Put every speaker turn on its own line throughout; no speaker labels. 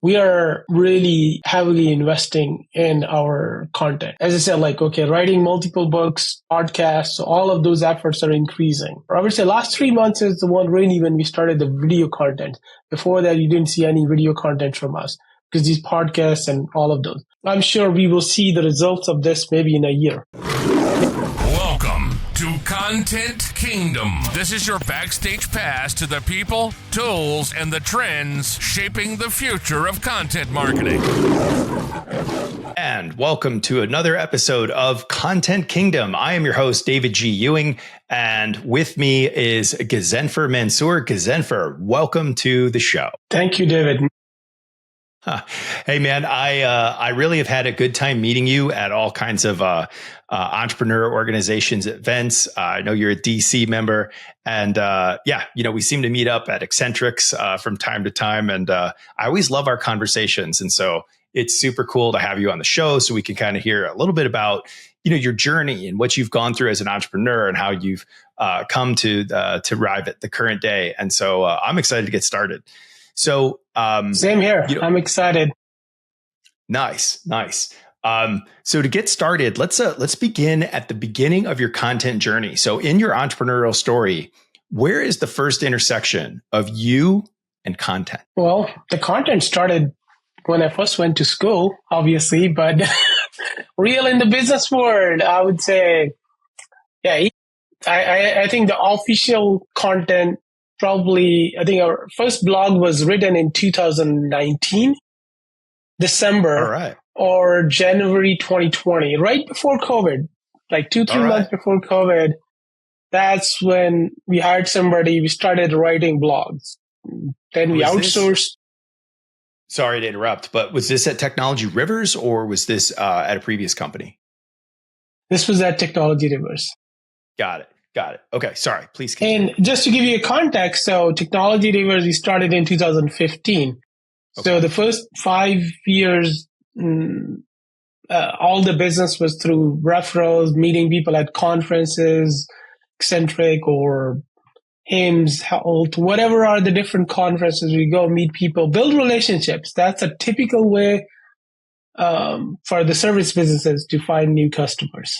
we are really heavily investing in our content. As I said, writing multiple books, podcasts, so all of those efforts are increasing. I would say last 3 months is the one really when we started the video content. Before that, you didn't see any video content from us because these podcasts and all of those. I'm sure we will see the results of this maybe in a year.
Welcome to Content Kingdom. This is your backstage pass to the people, tools, and the trends shaping the future of content marketing.
And welcome to another episode of Content Kingdom. I am your host, David G. Ewing, and with me is Ghazenfer Mansour. Ghazenfer, welcome to the show.
Thank you, David.
Hey, man, I really have had a good time meeting you at all kinds of entrepreneur organizations events. I know you're a DC member, and we seem to meet up at Eccentrics from time to time, and I always love our conversations. And so it's super cool to have you on the show so we can kind of hear a little bit about your journey and what you've gone through as an entrepreneur and how you've come to arrive at the current day. And so I'm excited to get started. So
same here. I'm excited.
Nice. So to get started, let's begin at the beginning of your content journey. So in your entrepreneurial story, where is the first intersection of you and content? Well,
the content started when I first went to school, obviously, but real in the business world, I would say, I think the official content I think our first blog was written in 2019, December or January 2020, right before COVID, like 2-3 months before COVID. That's when we hired somebody. We started writing blogs. Then we outsourced.
Sorry to interrupt, but was this at Technology Rivers or was this at a previous company?
This was at Technology Rivers.
Got it. Okay. Sorry. Please continue.
And just to give you a context, so Technology Rivers, we started in 2015. Okay. So the first 5 years, all the business was through referrals, meeting people at conferences, Eccentric or HIMSS, Health, whatever are the different conferences. We go meet people, build relationships. That's a typical way for the service businesses to find new customers.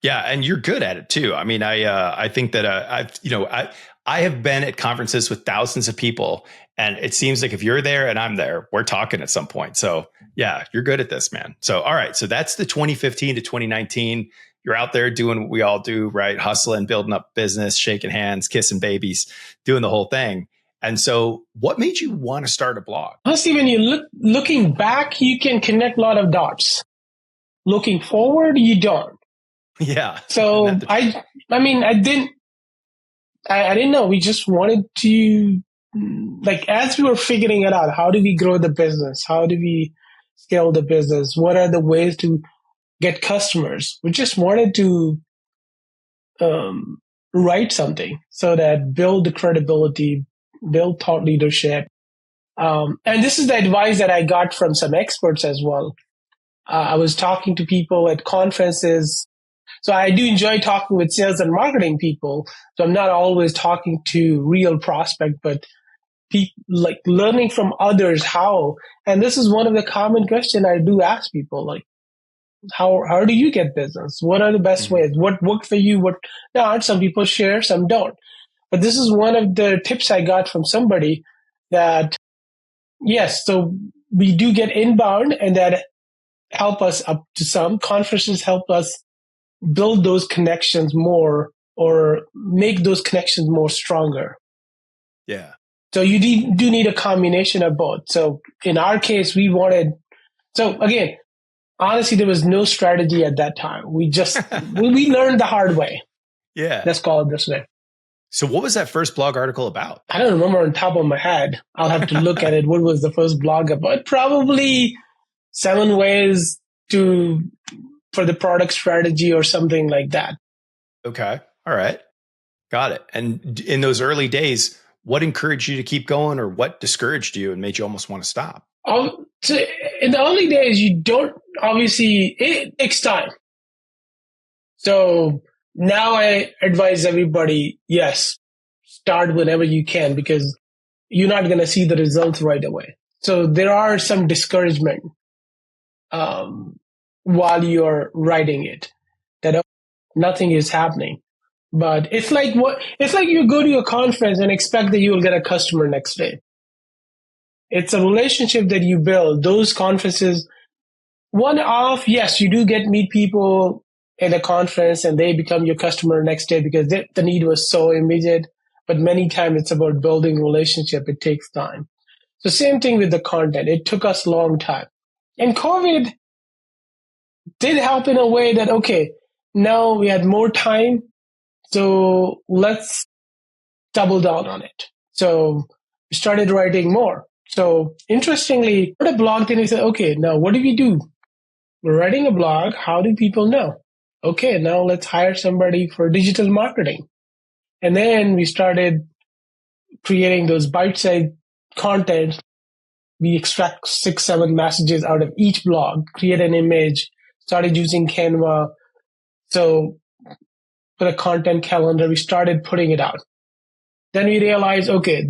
Yeah, and you're good at it too. I mean, I think that I have been at conferences with thousands of people, and it seems like if you're there and I'm there, we're talking at some point. So yeah, you're good at this, man. So all right, so that's the 2015 to 2019. You're out there doing what we all do, right? Hustling, building up business, shaking hands, kissing babies, doing the whole thing. And so, what made you want to start a blog?
Honestly, when you looking back, you can connect a lot of dots. Looking forward, you don't.
Yeah.
So I didn't know. We just wanted to, as we were figuring it out, how do we grow the business? How do we scale the business? What are the ways to get customers? We just wanted to write something so that build the credibility, build thought leadership. And this is the advice that I got from some experts as well. I was talking to people at conferences. So I do enjoy talking with sales and marketing people. So I'm not always talking to real prospect, but learning from others how. And this is one of the common questions I do ask people, how do you get business? What are the best ways? What worked for you? What not? Some people share, some don't. But this is one of the tips I got from somebody that, yes, so we do get inbound and that help us up to some. Conferences help us build those connections more or make those connections more stronger.
Yeah.
So you do need a combination of both. So in our case, again, honestly, there was no strategy at that time. We just, we learned the hard way.
Yeah.
Let's call it this way.
So what was that first blog article about?
I don't remember on top of my head. I'll have to look at it. What was the first blog about? Probably 7 ways for the product strategy or something like that.
Okay. All right. Got it. And in those early days, what encouraged you to keep going or what discouraged you and made you almost want to stop?
So in the early days, you don't, obviously, it takes time. So now I advise everybody, yes, start whenever you can because you're not going to see the results right away. So there are some discouragement while you're writing it, that nothing is happening. But it's like you go to a conference and expect that you will get a customer next day. It's a relationship that you build. Those conferences, yes, you do meet people in a conference and they become your customer next day because the need was so immediate. But many times it's about building relationship. It takes time. So same thing with the content. It took us a long time. And COVID did help in a way that, okay, now we had more time. So let's double down on it. So we started writing more. So interestingly, I wrote a blog, then we said, okay, now what do we do? We're writing a blog. How do people know? Okay, now let's hire somebody for digital marketing. And then we started creating those bite-sized content. We extract 6-7 messages out of each blog, create an image, started using Canva. So for the content calendar, we started putting it out. Then we realized, okay,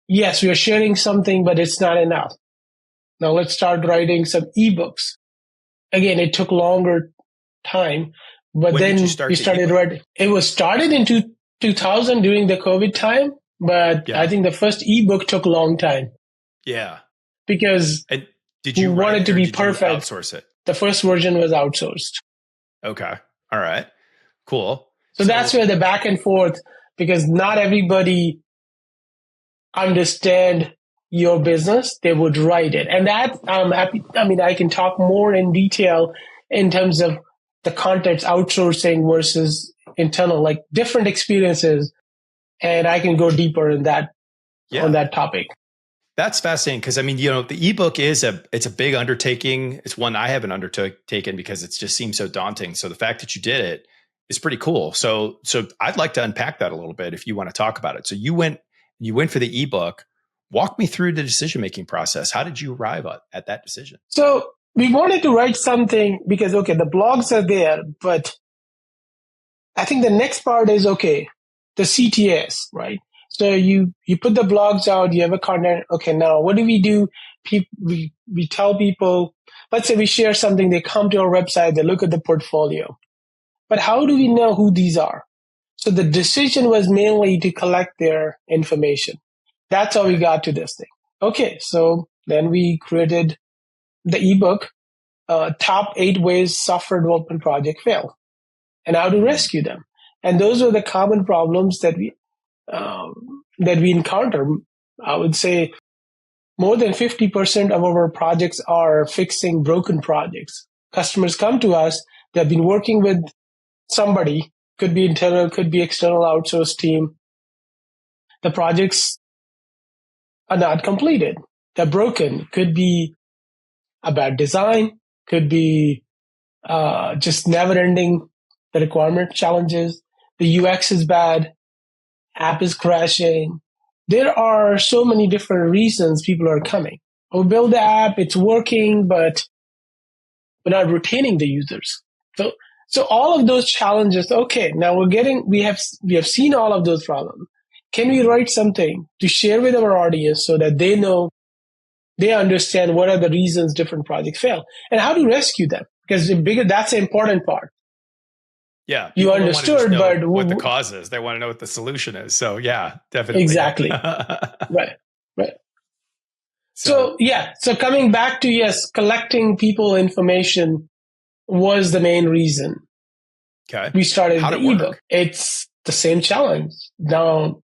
yes, we are sharing something, but it's not enough. Now let's start writing some eBooks. Again, it took longer time, but
when
then
we started
writing. It was started in 2000 during the COVID time, but I think the first ebook took a long time.
Yeah.
Because
and did you
want it to be perfect.
Outsource it?
The first version was outsourced.
Okay. All right. Cool.
So that's where the back and forth, because not everybody understand your business, they would write it. And that I'm happy. I mean, I can talk more in detail in terms of the content outsourcing versus internal, like different experiences. And I can go deeper in that on that topic.
That's fascinating because I mean, the ebook it's a big undertaking. It's one I haven't undertaken because it just seems so daunting. So the fact that you did it is pretty cool. So I'd like to unpack that a little bit if you want to talk about it. So you went for the ebook. Walk me through the decision-making process. How did you arrive at that decision?
So we wanted to write something because, okay, the blogs are there, but I think the next part is, okay, the CTS, right? So you put the blogs out, you have a content. Okay, now what do? We tell people, let's say we share something, they come to our website, they look at the portfolio. But how do we know who these are? So the decision was mainly to collect their information. That's how we got to this thing. Okay, so then we created the ebook, Top 8 Ways Software Development Project Fail, and how to rescue them. And those are the common problems that we encounter. I would say more than 50% of our projects are fixing broken projects. Customers come to us, they've been working with somebody, could be internal, could be external outsourced team. The projects are not completed. They're broken. Could be a bad design, could be just never ending the requirement challenges. The UX is bad. App is crashing. There are so many different reasons people are coming. We build the app, it's working, but we're not retaining the users. So all of those challenges, okay, now we have seen all of those problems. Can we write something to share with our audience so that they understand what are the reasons different projects fail and how to rescue them? Because that's the important part.
Yeah.
You understood, but
what the cause is. They want to know what the solution is. So yeah, definitely.
Exactly. Right. So coming back to, collecting people information was the main reason.
Okay.
We started the ebook. It's the same challenge. Now,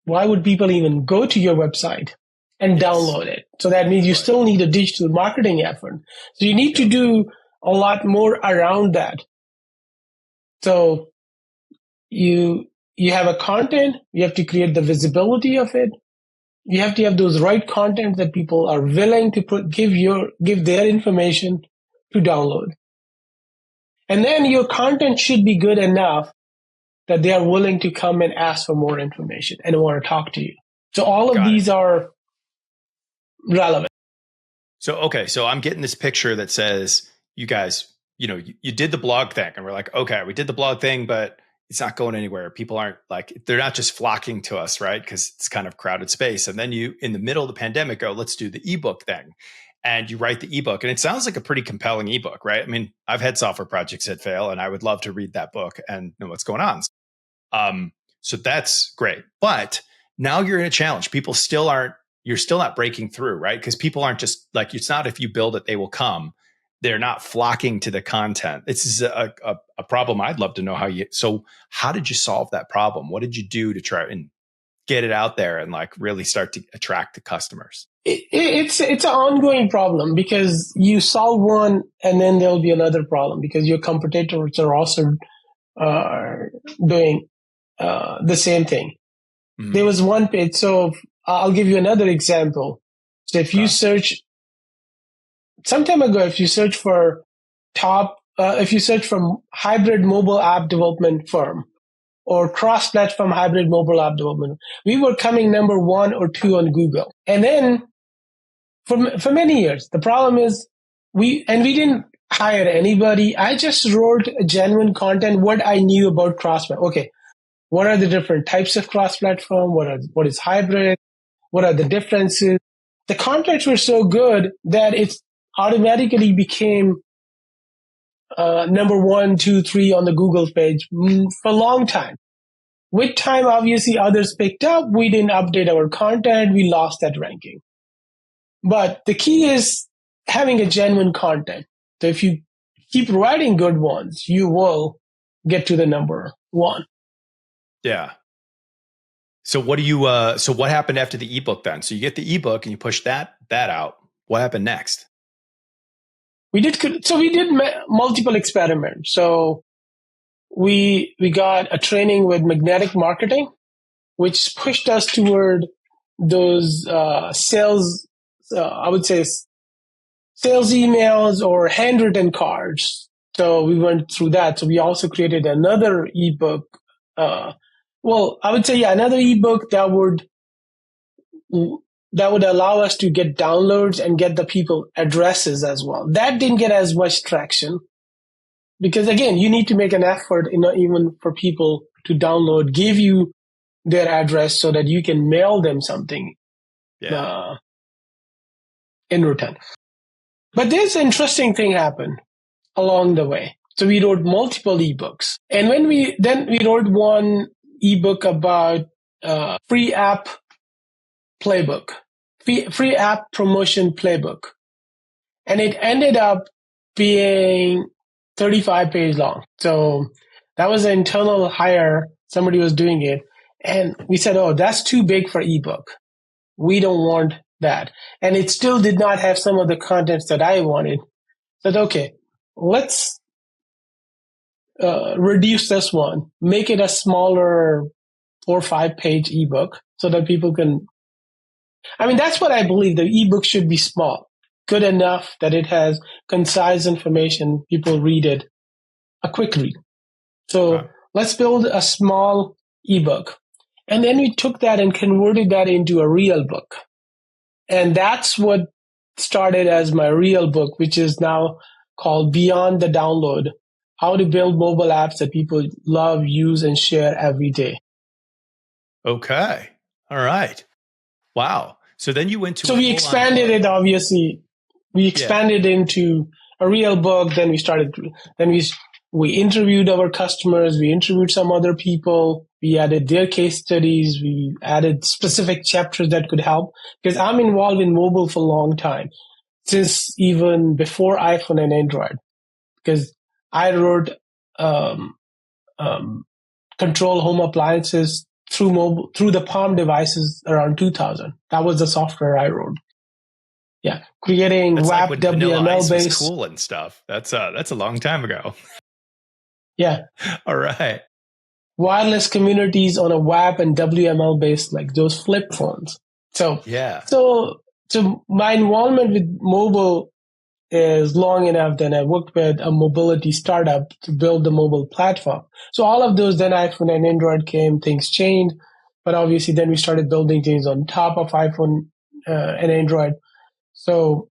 why would people even go to your website and download it? So that means you still need a digital marketing effort. So you need to do a lot more around that. So you have a content, you have to create the visibility of it. You have to have those right content that people are willing to give their information to download. And then your content should be good enough that they are willing to come and ask for more information and want to talk to you. So all of these are relevant.
So I'm getting this picture that says you guys, you did the blog thing, and we're like, okay, we did the blog thing, but it's not going anywhere. People aren't they're not just flocking to us, right? Because it's kind of crowded space. And then you, in the middle of the pandemic, go, let's do the ebook thing. And you write the ebook. And it sounds like a pretty compelling ebook, right? I mean, I've had software projects that fail, and I would love to read that book and know what's going on. So that's great. But now you're in a challenge. You're still not breaking through, right? Because people aren't just it's not if you build it, they will come. They're not flocking to the content. This is a problem I'd love to know so how did you solve that problem? What did you do to try and get it out there and really start to attract the customers?
It's an ongoing problem, because you solve one and then there'll be another problem because your competitors are also doing the same thing. Mm-hmm. There was one page. So I'll give you another example. So if you search, some time ago, if you search for hybrid mobile app development firm or cross-platform hybrid mobile app development, we were coming number 1 or 2 on Google. And then for many years, the problem is we didn't hire anybody. I just wrote genuine content, what I knew about cross-platform. Okay, what are the different types of cross-platform? What is hybrid? What are the differences? The contents were so good that it automatically became number 1, 2, 3 on the Google page for a long time. With time, obviously, others picked up. We didn't update our content. We lost that ranking. But the key is having a genuine content. So if you keep writing good ones, you will get to the number 1.
Yeah. So what happened after the ebook then? So you get the ebook and you push that out. What happened next?
We did multiple experiments. So we got a training with magnetic marketing, which pushed us toward those sales, I would say sales emails or handwritten cards. So we went through that. So we also created another ebook. I would say, another ebook that would allow us to get downloads and get the people addresses as well. That didn't get as much traction because, again, you need to make an effort, even for people to download, give you their address so that you can mail them something in return. But there's an interesting thing happened along the way. So we wrote multiple ebooks. And when we wrote one ebook about free app playbook, free app promotion playbook. And it ended up being 35 pages long. So that was an internal hire. Somebody was doing it. And we said, that's too big for ebook. We don't want that. And it still did not have some of the contents that I wanted. Said, okay, let's reduce this one, make it a smaller 4 or 5 page ebook so that people can. That's what I believe. The ebook should be small, good enough that it has concise information. People read it, a quick read. So let's build a small ebook. And then we took that and converted that into a real book. And that's what started as my real book, which is now called Beyond the Download: How to Build Mobile Apps That People Love, Use, and Share Every Day.
Okay. All right. Wow. So then you went to.
So we expanded it, obviously. We expanded into a real book. Then we interviewed our customers. We interviewed some other people. We added their case studies. We added specific chapters that could help, because I'm involved in mobile for a long time, since even before iPhone and Android, because I wrote control home appliances through the Palm devices around 2000. That was the software I wrote. Yeah, creating WAP WML based.
Cool and stuff. That's a long time ago.
Yeah.
All right.
Wireless communities on a WAP and WML based, like those flip phones. So my involvement with mobile is long enough that I worked with a mobility startup to build the mobile platform. So all of those, then iPhone and Android came, things changed. But obviously then we started building things on top of iPhone and Android. So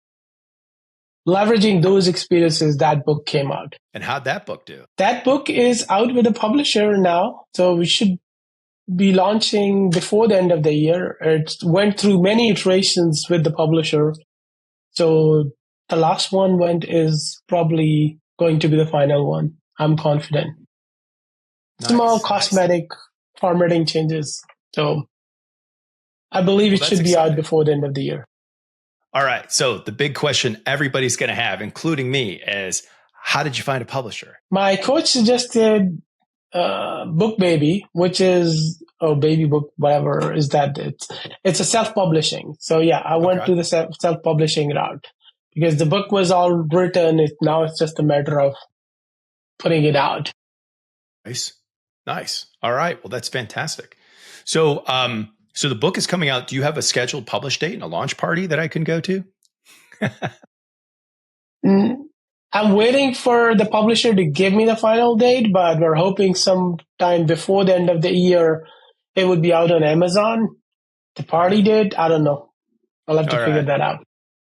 leveraging those experiences, that book came out.
And how'd that book do?
That book is out with a publisher now. So we should be launching before the end of the year. It went through many iterations with the publisher. So the last one is probably going to be the final one. I'm confident.
Nice,
Small cosmetic formatting changes. So I believe it should be out before the end of the year.
All right. So the big question everybody's going to have, including me, is how did you find a publisher?
My coach suggested BookBaby, which is, Baby Book, whatever is that. It's a self-publishing. So yeah, I went to the self-publishing route because the book was all written. Now it's just a matter of putting it out.
Nice. All right. Well, that's fantastic. So, so the book is coming out. Do you have a scheduled publish date and a launch party that I can go to?
I'm waiting for the publisher to give me the final date, but we're hoping sometime before the end of the year, it would be out on Amazon. The party date, I don't know. I'll have to figure that out.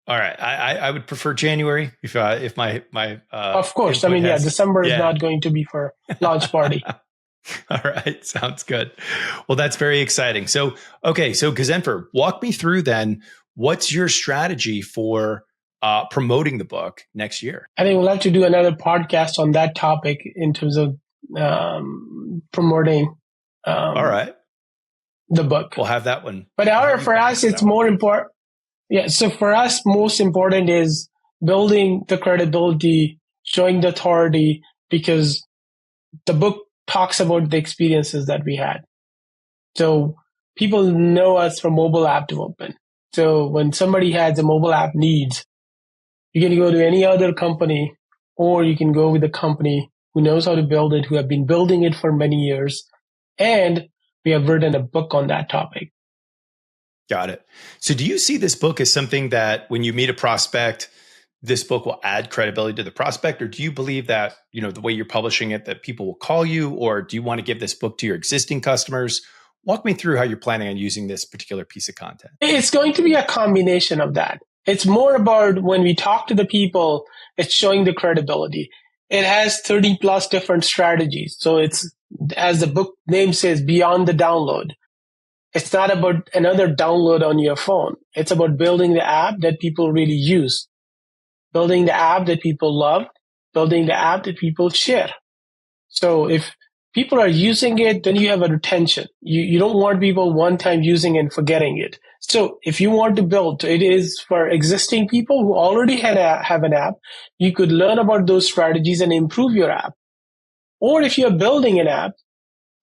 All right. I would prefer January if my
of course. I mean, December is not going to be for launch party.
All right. Sounds good. Well, that's very exciting. So, okay. So Ghazenfer, walk me through then, what's your strategy for promoting the book next year?
I think we'll have to do another podcast on that topic in terms of promoting
all right,
the book.
We'll have that one.
But however, for us, it's more important. Yeah. So for us, most important is building the credibility, showing the authority, because the book talks about the experiences that we had. So people know us from mobile app development. So when somebody has a mobile app needs, you can go to any other company, or you can go with a company who knows how to build it, who have been building it for many years. And we have written a book on that topic.
Got it. So do you see this book as something that when you meet a prospect, this book will add credibility to the prospect? Or do you believe that, the way you're publishing it, that people will call you? Or do you want to give this book to your existing customers? Walk me through how you're planning on using this particular piece of content.
It's going to be a combination of that. It's more about when we talk to the people, it's showing the credibility. It has 30 plus different strategies. So it's, as the book name says, beyond the download. It's not about another download on your phone. It's about building the app that people really use, building the app that people love, building the app that people share. So if people are using it, then you have a retention. You don't want people one time using and forgetting it. So if you want to build, it is for existing people who already have an app. You could learn about those strategies and improve your app. Or if you're building an app,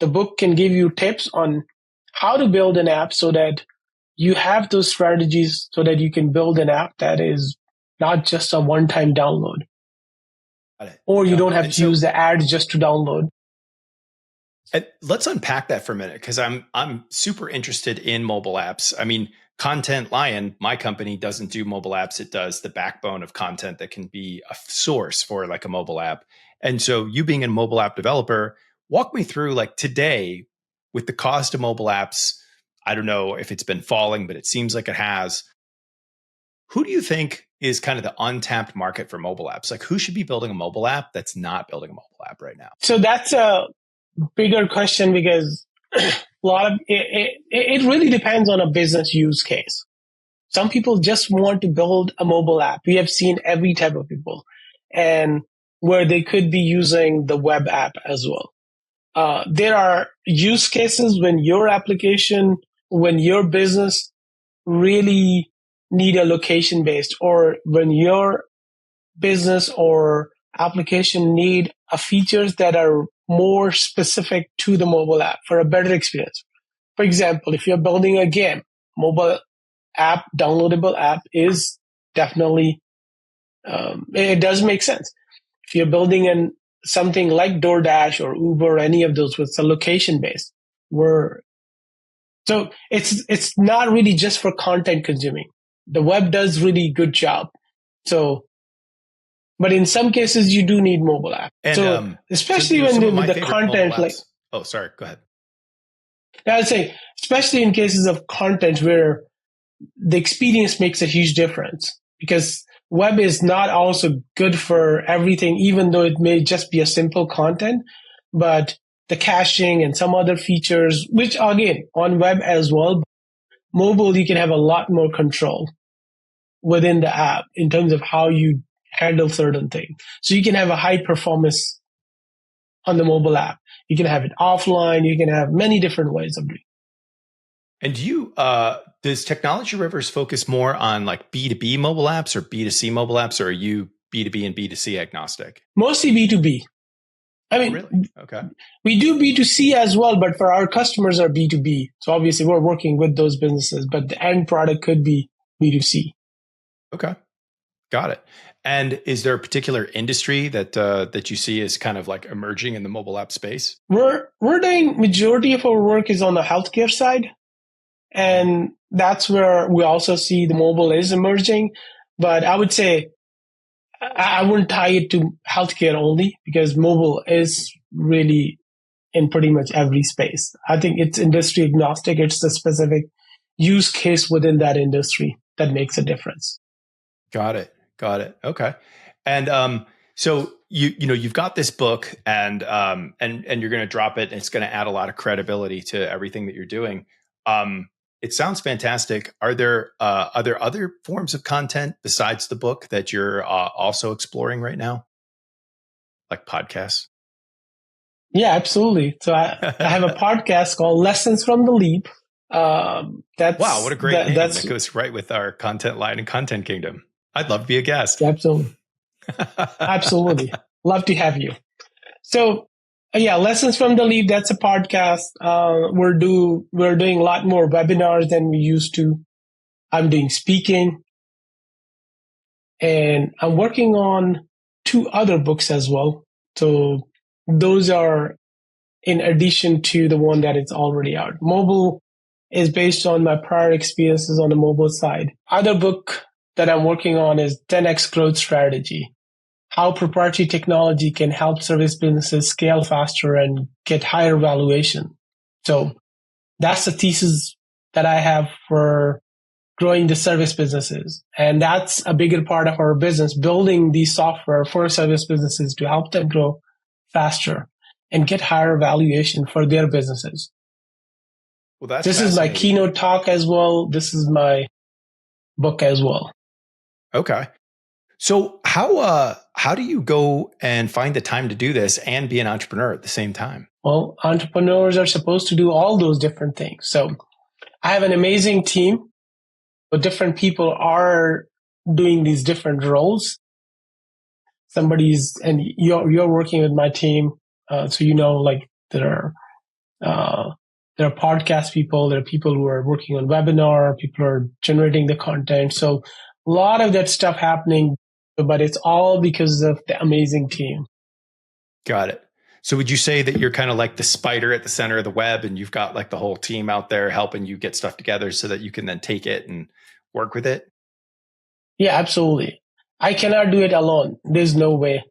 the book can give you tips on how to build an app so that you have those strategies so that you can build an app that is not just a one-time download. Or you don't have to use the ads just to download.
Let's unpack that for a minute, because I'm super interested in mobile apps. I mean, Content Lion, my company, doesn't do mobile apps. It does the backbone of content that can be a source for like a mobile app. And so you being a mobile app developer, walk me through like today with the cost of mobile apps. I don't know if it's been falling, but it seems like it has. Who do you think is kind of the untapped market for mobile apps? Like who should be building a mobile app that's not building a mobile app right now?
So that's a bigger question because a lot of it really depends on a business use case. Some people just want to build a mobile app. We have seen every type of people, and where they could be using the web app as well. There are use cases when your application, when your business really need a location based, or when your business or application need a features that are more specific to the mobile app for a better experience. For example, if you're building a game, mobile app, downloadable app is definitely, it does make sense. If you're building something like DoorDash or Uber or any of those with a location based, so it's not really just for content consuming. The web does really good job. So, but in some cases you do need mobile app.
And,
so especially with the content, like,
oh, sorry, go ahead.
I would say, especially in cases of content where the experience makes a huge difference, because web is not also good for everything, even though it may just be a simple content, but the caching and some other features, which again, on web as well, mobile, you can have a lot more control within the app in terms of how you handle certain things. So you can have a high performance on the mobile app. You can have it offline. You can have many different ways of doing it.
And do you, does Technology Rivers focus more on like B2B mobile apps or B2C mobile apps, or are you B2B and B2C agnostic?
Mostly B2B. I mean,
really? Okay.
We do B2C as well, but for our customers are B2B. So obviously we're working with those businesses, but the end product could be B2C.
Okay. Got it. And is there a particular industry that that you see as kind of like emerging in the mobile app space?
We're doing majority of our work is on the healthcare side. And that's where we also see the mobile is emerging. But I would say I wouldn't tie it to healthcare only, because mobile is really in pretty much every space. I think it's industry agnostic. It's the specific use case within that industry that makes a difference.
Got it. Okay. And so you've got this book, and you're going to drop it, and it's going to add a lot of credibility to everything that you're doing. It sounds fantastic. Are there other forms of content besides the book that you're also exploring right now, like podcasts?
Yeah, absolutely. So I have a podcast called Lessons from the Leap. Wow,
what a great name. That goes right with our content line and Content Kingdom. I'd love to be a guest.
Absolutely. Absolutely. Love to have you. So Lessons from the Leap, that's a podcast. We're doing a lot more webinars than we used to. I'm doing speaking, and I'm working on 2 other books as well. So those are in addition to the one that is already out. Mobile is based on my prior experiences on the mobile side. Other book that I'm working on is 10x Growth Strategy. How proprietary technology can help service businesses scale faster and get higher valuation. So that's the thesis that I have for growing the service businesses. And that's a bigger part of our business, building the software for service businesses to help them grow faster and get higher valuation for their businesses.
Well,
this is my keynote talk as well. This is my book as well.
Okay. So how do you go and find the time to do this and be an entrepreneur at the same time?
Well, entrepreneurs are supposed to do all those different things. So I have an amazing team, but different people are doing these different roles. And you're working with my team. So, like there are podcast people, there are people who are working on webinar, people are generating the content. So a lot of that stuff happening, but it's all because of the amazing team.
Got it. So would you say that you're kind of like the spider at the center of the web, and you've got like the whole team out there helping you get stuff together so that you can then take it and work with it?
Yeah, absolutely. I cannot do it alone. There's no way.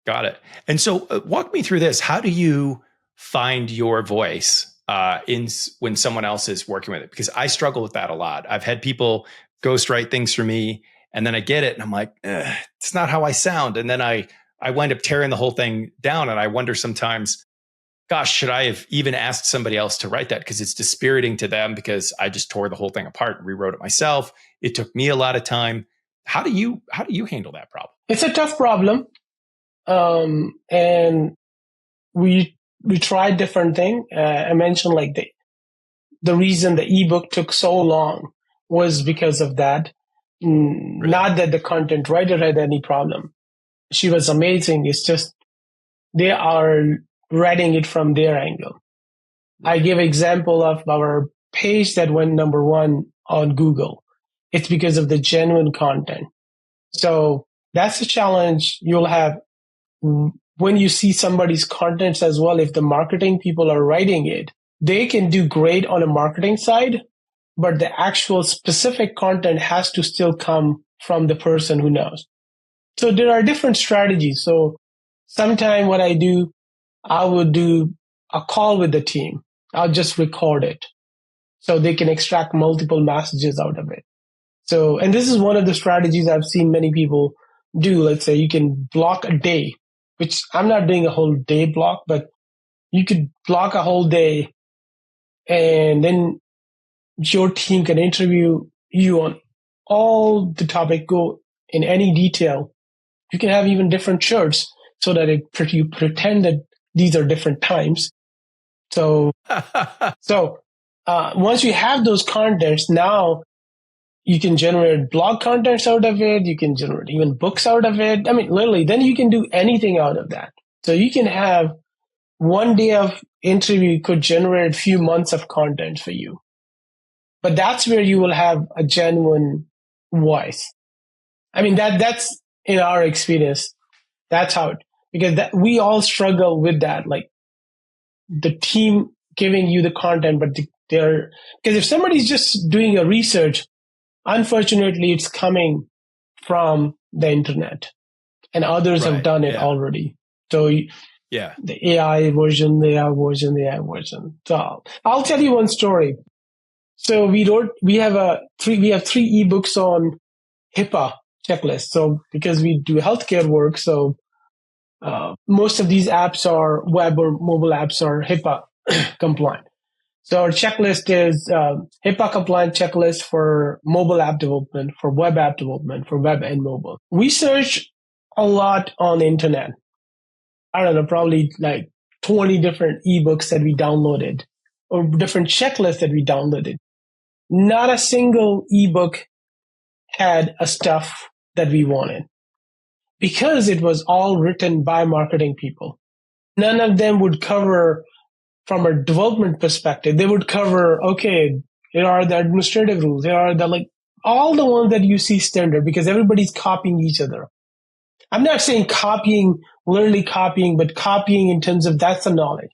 Got it. And so walk me through this. How do you find your voice when someone else is working with it? Because I struggle with that a lot. I've had people ghostwrite things for me, and then I get it and I'm like, it's not how I sound. And then I wind up tearing the whole thing down. And I wonder sometimes, gosh, should I have even asked somebody else to write that? Because it's dispiriting to them, because I just tore the whole thing apart and rewrote it myself. It took me a lot of time. How do you handle that problem?
It's a tough problem. And we tried different things. I mentioned like the reason the eBook took so long was because of that. Really? Not that the content writer had any problem. She was amazing. It's just they are writing it from their angle. I give example of our page that went number 1 on Google. It's because of the genuine content. So that's the challenge you'll have when you see somebody's contents as well. If the marketing people are writing it, they can do great on a marketing side, but the actual specific content has to still come from the person who knows. So there are different strategies. So sometime what I do, I would do a call with the team. I'll just record it so they can extract multiple messages out of it. So, and this is one of the strategies I've seen many people do. Let's say you can block a day, which I'm not doing a whole day block, but you could block a whole day and then your team can interview you on all the topic, go in any detail. You can have even different shirts so that you pretend that these are different times. So, once you have those contents, now you can generate blog contents out of it. You can generate even books out of it. I mean, literally, then you can do anything out of that. So you can have one day of interview could generate a few months of content for you. But that's where you will have a genuine voice. I mean, that's in our experience. That's how because we all struggle with that. Like the team giving you the content, but because if somebody's just doing a research, unfortunately, it's coming from the internet and others have done it already. So the AI version. So I'll tell you one story. So we have three eBooks on HIPAA checklist. So because we do healthcare work, so most of these apps are web or mobile apps are HIPAA compliant. So our checklist is HIPAA compliant checklist for mobile app development, for web app development, for web and mobile. We search a lot on the internet. I don't know, probably like 20 different eBooks that we downloaded or different checklists that we downloaded. Not a single eBook had a stuff that we wanted because it was all written by marketing people. None of them would cover from a development perspective. They would cover, okay, here are the administrative rules. Here are all the ones that you see standard because everybody's copying each other. I'm not saying literally copying, but copying in terms of that's the knowledge.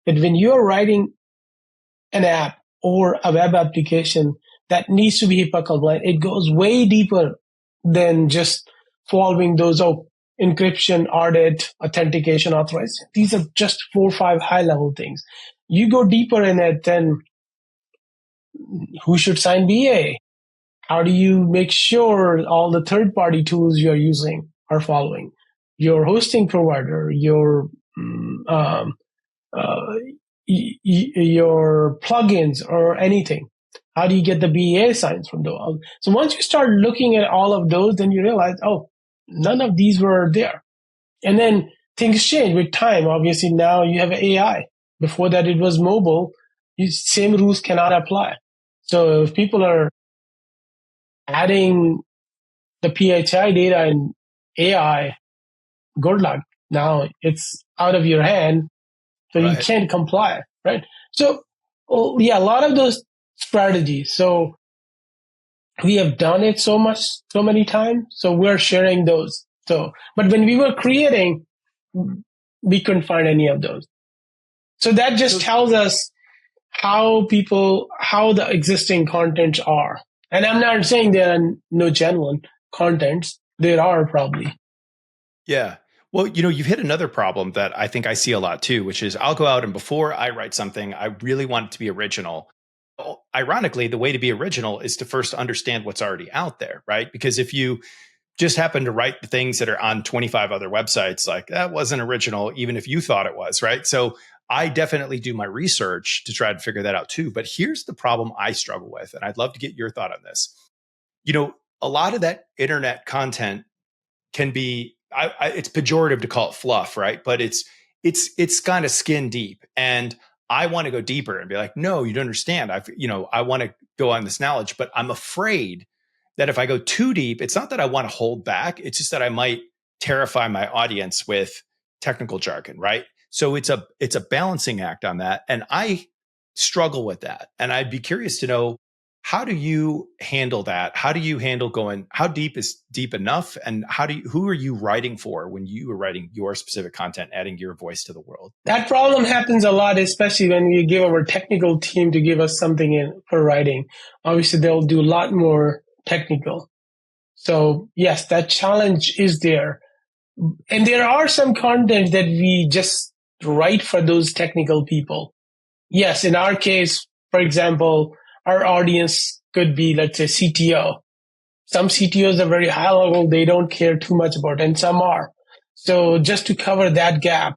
That when you're writing an app or a web application that needs to be HIPAA compliant, it goes way deeper than just following those encryption, audit, authentication, authorization. These are just 4 or 5 high-level things. You go deeper in it, then who should sign BA? How do you make sure all the third-party tools you're using are following? Your hosting provider, your plugins or anything. How do you get the BA signs from those? So once you start looking at all of those, then you realize, none of these were there. And then things change with time. Obviously, now you have AI. Before that, it was mobile. Same rules cannot apply. So if people are adding the PHI data in AI, good luck. Now it's out of your hand. So you can't comply, right? So, a lot of those strategies. So we have done it so many times. So we're sharing those. So, but when we were creating, we couldn't find any of those. So that just tells us how the existing contents are. And I'm not saying there are no genuine contents. There are probably.
Yeah. Well, you've hit another problem that I think I see a lot too, which is I'll go out and before I write something, I really want it to be original. Ironically, the way to be original is to first understand what's already out there, right? Because if you just happen to write the things that are on 25 other websites, like that wasn't original, even if you thought it was, right? So I definitely do my research to try to figure that out too. But here's the problem I struggle with, and I'd love to get your thought on this. A lot of that internet content can be, it's pejorative to call it fluff, right? But it's kind of skin deep. And I want to go deeper and be like, no, you don't understand. I want to go on this knowledge, but I'm afraid that if I go too deep, it's not that I want to hold back. It's just that I might terrify my audience with technical jargon, right? So it's a balancing act on that. And I struggle with that. And I'd be curious to know, how do you handle that? How do you handle going, how deep is deep enough? And who are you writing for when you are writing your specific content, adding your voice to the world?
That problem happens a lot, especially when we give our technical team to give us something for writing. Obviously, they'll do a lot more technical. So yes, that challenge is there. And there are some content that we just write for those technical people. Yes, in our case, for example, our audience could be, let's say, CTO. Some CTOs are very high level. They don't care too much about it, and some are. So just to cover that gap,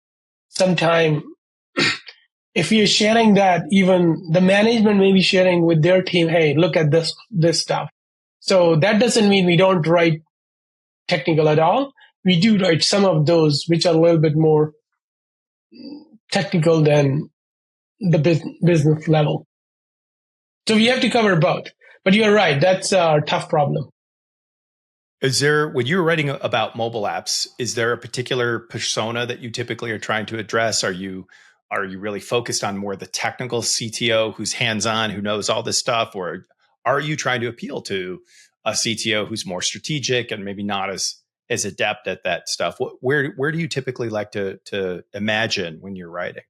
sometime if you're sharing that, even the management may be sharing with their team, hey, look at this stuff. So that doesn't mean we don't write technical at all. We do write some of those which are a little bit more technical than the business level. So we have to cover both. But you're right, that's a tough problem.
Is there, when you were writing about mobile apps, is there a particular persona that you typically are trying to address? Are you really focused on more the technical CTO who's hands-on, who knows all this stuff? Or are you trying to appeal to a CTO who's more strategic and maybe not as adept at that stuff? Where do you typically like to imagine when you're writing?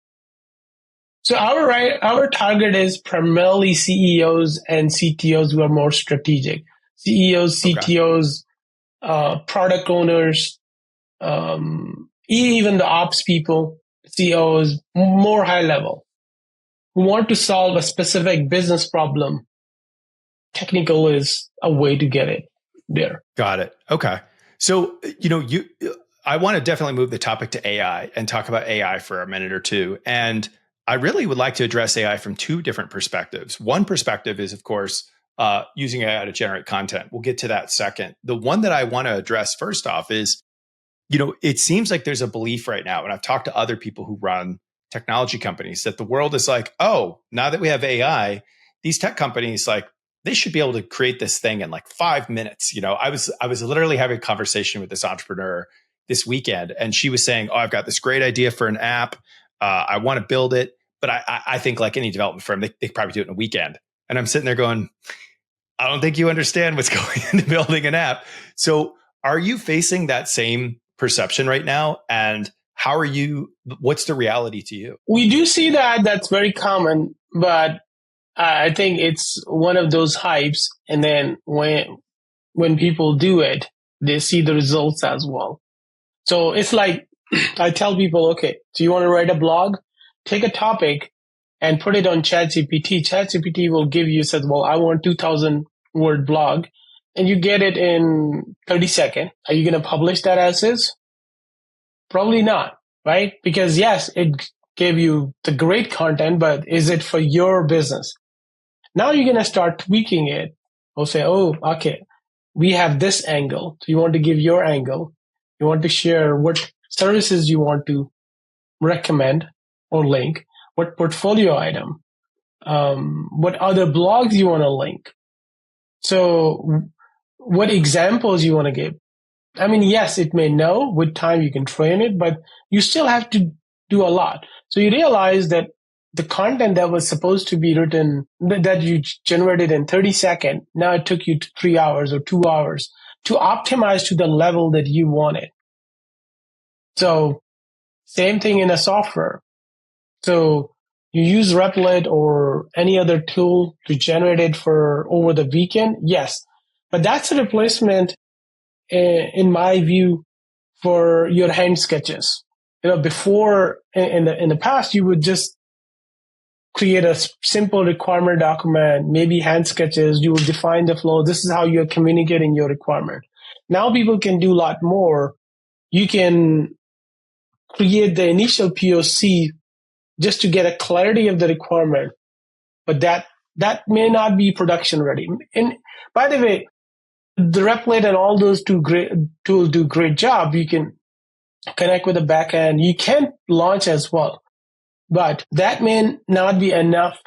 So our target is primarily CEOs and CTOs who are more strategic. CEOs, CTOs, product owners, even the ops people, CEOs, more high level, who want to solve a specific business problem. Technical is a way to get it there.
Got it. Okay. So, I want to definitely move the topic to AI and talk about AI for a minute or two. And I really would like to address AI from two different perspectives. One perspective is, of course, using AI to generate content. We'll get to that second. The one that I want to address first off is, it seems like there's a belief right now, and I've talked to other people who run technology companies, that the world is like, oh, now that we have AI, these tech companies, like, they should be able to create this thing in like 5 minutes. I was literally having a conversation with this entrepreneur this weekend, and she was saying, oh, I've got this great idea for an app. I want to build it, but I think like any development firm, they could probably do it in a weekend. And I'm sitting there going, I don't think you understand what's going into building an app. So are you facing that same perception right now? And what's the reality to you?
We do see that. That's very common, but I think it's one of those hypes. And then when people do it, they see the results as well. So it's like, I tell people, okay, so you want to write a blog? Take a topic and put it on ChatGPT. ChatGPT will give you, says, well, I want 2,000 word blog, and you get it in 30 seconds. Are you going to publish that as is? Probably not, right? Because yes, it gave you the great content, but is it for your business? Now you're going to start tweaking it. We'll say, oh, okay, we have this angle. So you want to give your angle. You want to share what services you want to recommend or link, what portfolio item, what other blogs you want to link. So what examples you want to give. I mean, yes, it may know with time you can train it, but you still have to do a lot. So you realize that the content that was supposed to be written, that you generated in 30 seconds, now it took you 3 hours or 2 hours to optimize to the level that you wanted. So same thing in a software. So you use Replit or any other tool to generate it for over the weekend. Yes, but that's a replacement, in my view, for your hand sketches. Before in the past, you would just create a simple requirement document, maybe hand sketches. You will define the flow. This is how you're communicating your requirement. Now people can do a lot more. You can create the initial POC just to get a clarity of the requirement, but that may not be production ready. And by the way, the Replit and all those tools do great job. You can connect with the backend. You can launch as well, but that may not be enough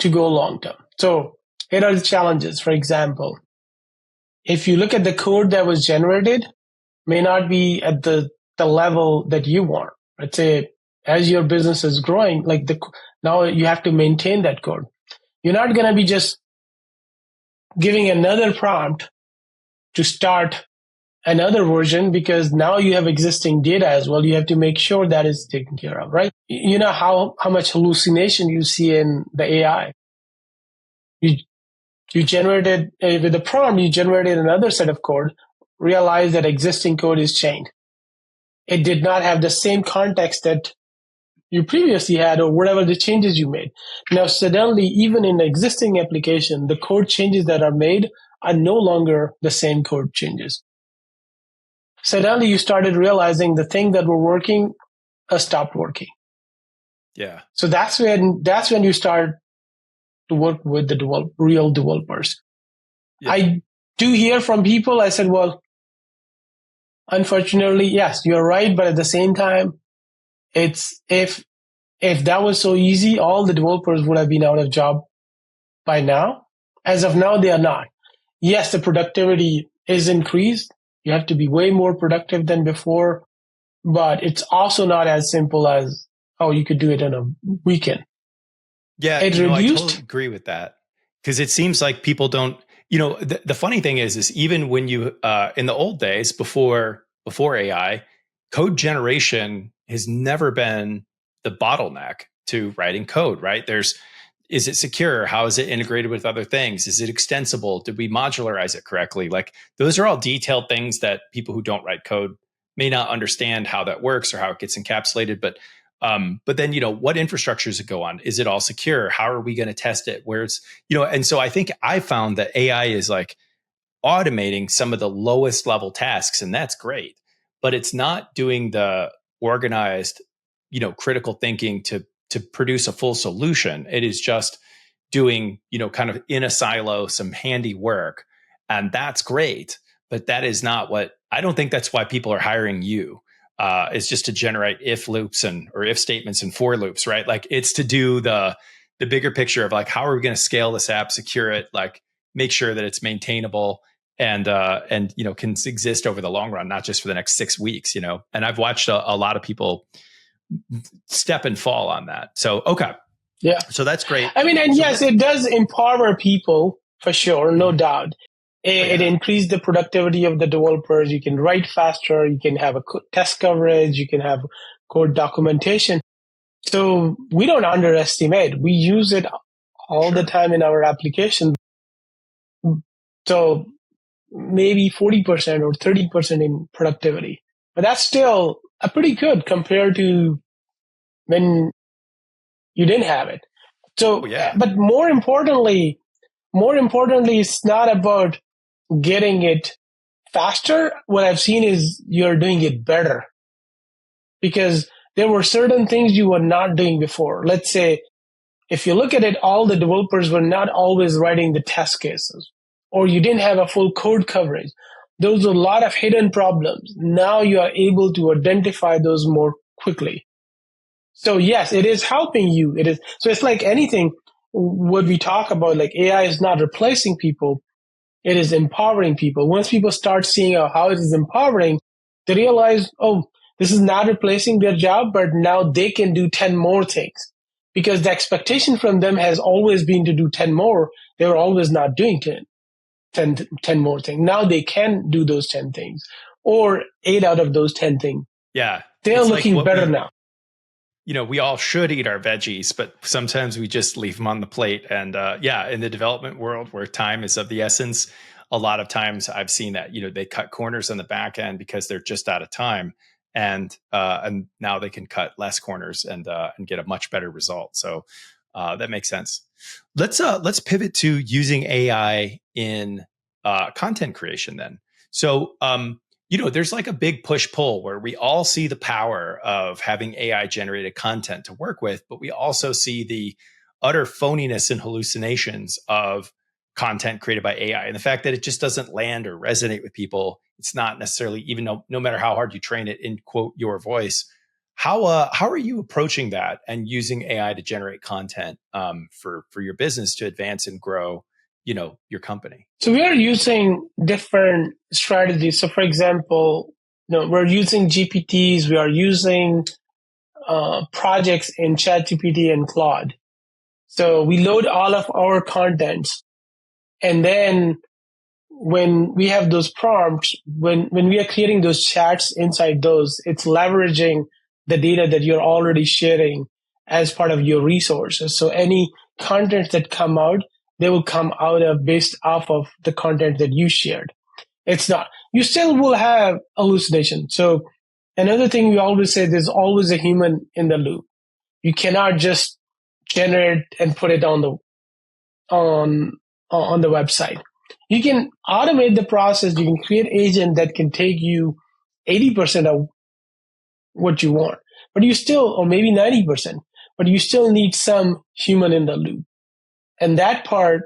to go long term. So here are the challenges. For example, if you look at the code that was generated, may not be at the level that you want. Let's say as your business is growing, now you have to maintain that code. You're not going to be just giving another prompt to start another version, because now you have existing data as well. You have to make sure that is taken care of, right? You know how much hallucination you see in the AI. You generated, with the prompt, you generated another set of code, realize that existing code is changed. It did not have the same context that you previously had, or whatever the changes you made. Now, suddenly, even in the existing application, the code changes that are made are no longer the same code changes. Suddenly you started realizing the thing that were working stopped working.
Yeah.
So that's when you start to work with the real developers.
Yeah.
I do hear from people, I said, well, unfortunately, yes, you're right. But at the same time, it's if that was so easy, all the developers would have been out of job by now. As of now, they are not. Yes, the productivity is increased. You have to be way more productive than before, but it's also not as simple as, oh, you could do it in a weekend.
Yeah,
It
I
reduced.
totally agree with that, because it seems like people don't. The funny thing is even when you in the old days before AI, code generation has never been the bottleneck to writing code. Right? Is it secure? How is it integrated with other things? Is it extensible? Did we modularize it correctly? Like, those are all detailed things that people who don't write code may not understand how that works or how it gets encapsulated. But then, what infrastructure does it go on? Is it all secure? How are we going to test it? And so I think I found that AI is like automating some of the lowest level tasks, and that's great, but it's not doing the organized, critical thinking to produce a full solution. It is just doing, kind of in a silo, some handy work. And that's great. But that is not I don't think that's why people are hiring you. Is just to generate if loops or if statements and for loops, right? Like, it's to do the bigger picture of like, how are we going to scale this app, secure it, like make sure that it's maintainable and can exist over the long run, not just for the next 6 weeks, And I've watched a lot of people step and fall on that. So, okay.
Yeah.
So that's great.
I mean, and yes, it does empower people for sure, no doubt. It increased the productivity of the developers. You can write faster. You can have a test coverage. You can have code documentation. So we don't underestimate. We use it all the time in our application. So maybe 40% or 30% in productivity. But that's still a pretty good compared to when you didn't have it. So, but more importantly, it's not about getting it faster. What I've seen is you're doing it better, because there were certain things you were not doing before. Let's say, if you look at it, all the developers were not always writing the test cases, or you didn't have a full code coverage. Those are a lot of hidden problems. Now you are able to identify those more quickly. So yes, it is helping you. It is. So it's like anything, what we talk about, like AI is not replacing people. It is empowering people. Once people start seeing how it is empowering, they realize, oh, this is not replacing their job, but now they can do 10 more things. Because the expectation from them has always been to do 10 more. They were always not doing 10 more things. Now they can do those 10 things, or 8 out of those 10 things.
Yeah.
They're looking better now.
We all should eat our veggies, but sometimes we just leave them on the plate. And in the development world where time is of the essence, a lot of times I've seen that, they cut corners on the back end because they're just out of time. And now they can cut less corners and get a much better result. So that makes sense. Let's pivot to using AI in content creation then. So, there's like a big push-pull where we all see the power of having AI-generated content to work with, but we also see the utter phoniness and hallucinations of content created by AI, and the fact that it just doesn't land or resonate with people. It's not necessarily, even no matter how hard you train it in, quote, your voice. How are you approaching that and using AI to generate content for your business to advance and grow, your company?
So we are using different strategies. So for example, we're using GPTs, we are using projects in ChatGPT and Claude. So we load all of our contents, and then when we have those prompts, when we are creating those chats inside those, it's leveraging the data that you're already sharing as part of your resources. So any content that come out, they will come out based off of the content that you shared. It's not. You still will have hallucination. So another thing we always say, there's always a human in the loop. You cannot just generate and put it on the website. You can automate the process. You can create agent that can take you 80% of what you want, but you still, or maybe 90%, but you still need some human in the loop. And that part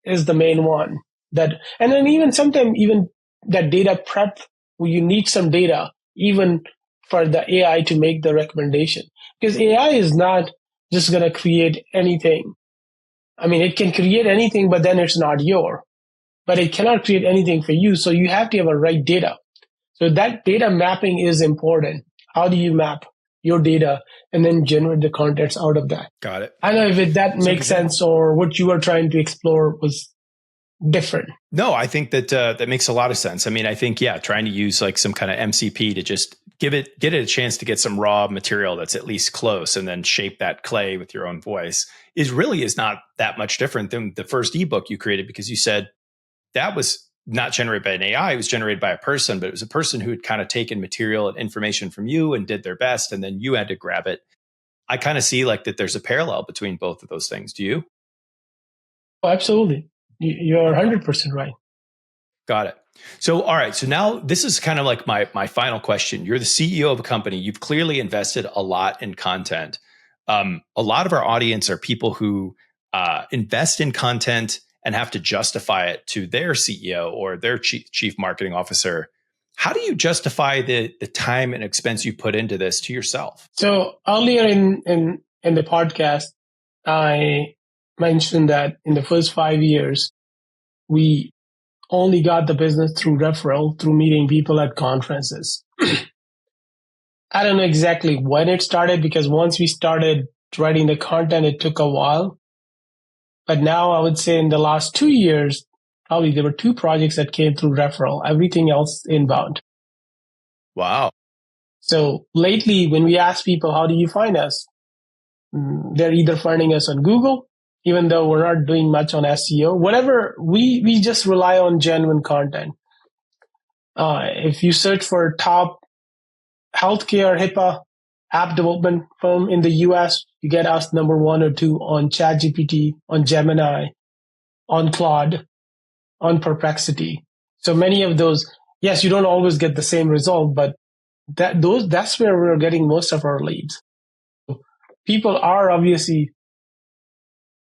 is the main one. And then even sometimes even that data prep, where you need some data even for the AI to make the recommendation, because AI is not just going to create anything. I mean, it can create anything, but then it's not but it cannot create anything for you. So you have to have a right data. So that data mapping is important. How do you map your data and then generate the contents out of that?
Got it.
I don't know if that makes sense, or what you were trying to explore was different.
No, I think that that makes a lot of sense. I mean, I think, trying to use like some kind of MCP to just get it a chance to get some raw material that's at least close, and then shape that clay with your own voice is not that much different than the first ebook you created, because you said that was not generated by an AI, it was generated by a person, but it was a person who had kind of taken material and information from you and did their best, and then you had to grab it. I kind of see like that there's a parallel between both of those things. Do you?
Oh, absolutely. You're 100% right. Got
it. So, all right. So now this is kind of like my final question. You're the CEO of a company. You've clearly invested a lot in content. A lot of our audience are people who invest in content and have to justify it to their CEO or their chief marketing officer. How do you justify the time and expense you put into this to yourself?
So earlier in the podcast, I mentioned that in the first 5 years, we only got the business through referral, through meeting people at conferences. I don't know exactly when it started, because once we started writing the content, it took a while. But now I would say in the last 2 years, probably there were 2 projects that came through referral, everything else inbound.
Wow.
So lately, when we ask people, how do you find us? They're either finding us on Google, even though we're not doing much on SEO, whatever, we just rely on genuine content. If you search for top healthcare HIPAA app development firm in the US, you get us number 1 or 2 on ChatGPT, on Gemini, on Claude, on Perplexity. So many of those, yes, you don't always get the same result, but that's where we're getting most of our leads. People are obviously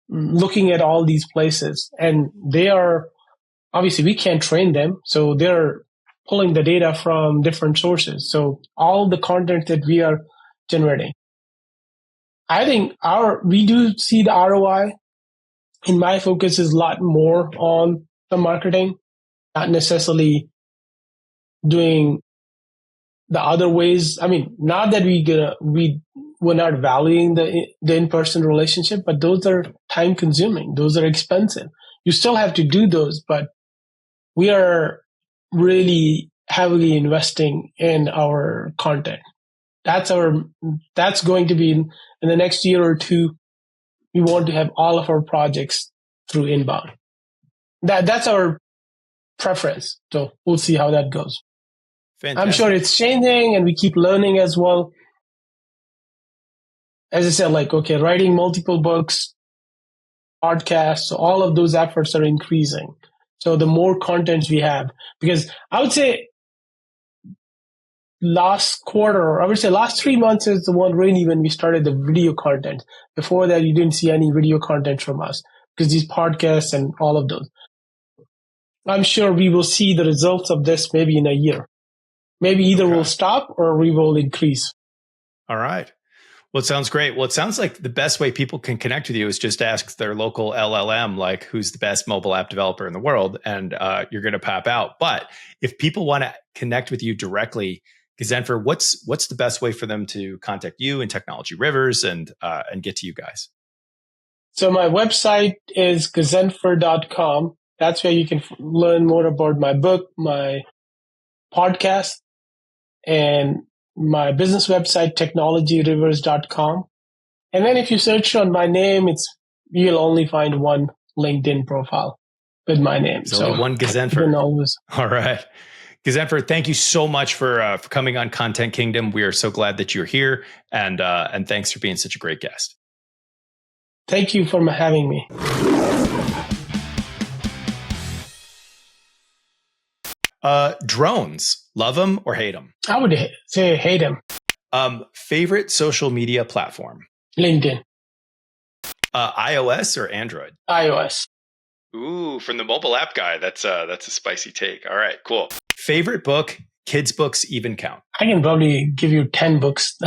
looking at all these places, and they are, obviously we can't train them, so they're pulling the data from different sources. So all the content that we are generating, I think we do see the ROI. And my focus is a lot more on the marketing, not necessarily doing the other ways. I mean, not that we're not valuing the in-person relationship, but those are time consuming. Those are expensive. You still have to do those, but we are really heavily investing in our content. That's going to be in the next year or 2. We want to have all of our projects through inbound. That's our preference. So we'll see how that goes. Fantastic. I'm sure it's changing, and we keep learning as well. As I said, writing multiple books, podcasts, so all of those efforts are increasing. So the more content we have, because I would say last 3 months is the one really when we started the video content. Before that, you didn't see any video content from us, because these podcasts and all of those. I'm sure we will see the results of this maybe in a year. Maybe either we'll stop or we will increase. All
right. Well, it sounds great. Well, it sounds like the best way people can connect with you is just ask their local LLM, like, who's the best mobile app developer in the world, and you're going to pop out. But if people want to connect with you directly, Ghazenfer, what's the best way for them to contact you and Technology Rivers and get to you guys?
So my website is ghazenfer.com. That's where you can learn more about my book, my podcast, and my business website, technologyrivers.com. And then if you search on my name, you'll only find one LinkedIn profile with my name.
So only one Ghazenfer. All right. Ghazenfer, thank you so much for coming on Content Kingdom. We are so glad that you're here, and thanks for being such a great guest.
Thank you for having me.
Drones, love them or hate them?
I would say hate them.
Favorite social media platform?
LinkedIn.
iOS or Android?
iOS.
Ooh, from the mobile app guy. That's a spicy take. All right, cool. Favorite book? Kids books even count?
I can probably give you 10 books.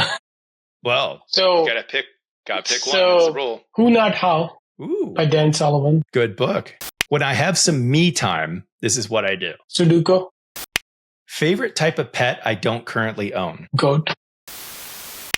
Well,
So
you gotta pick one. That's the rule.
Who Not How
Ooh,
by Dan Sullivan.
good book. When I have some me time, this is what I do.
Sudoku.
Favorite type of pet I don't currently own?
Goat.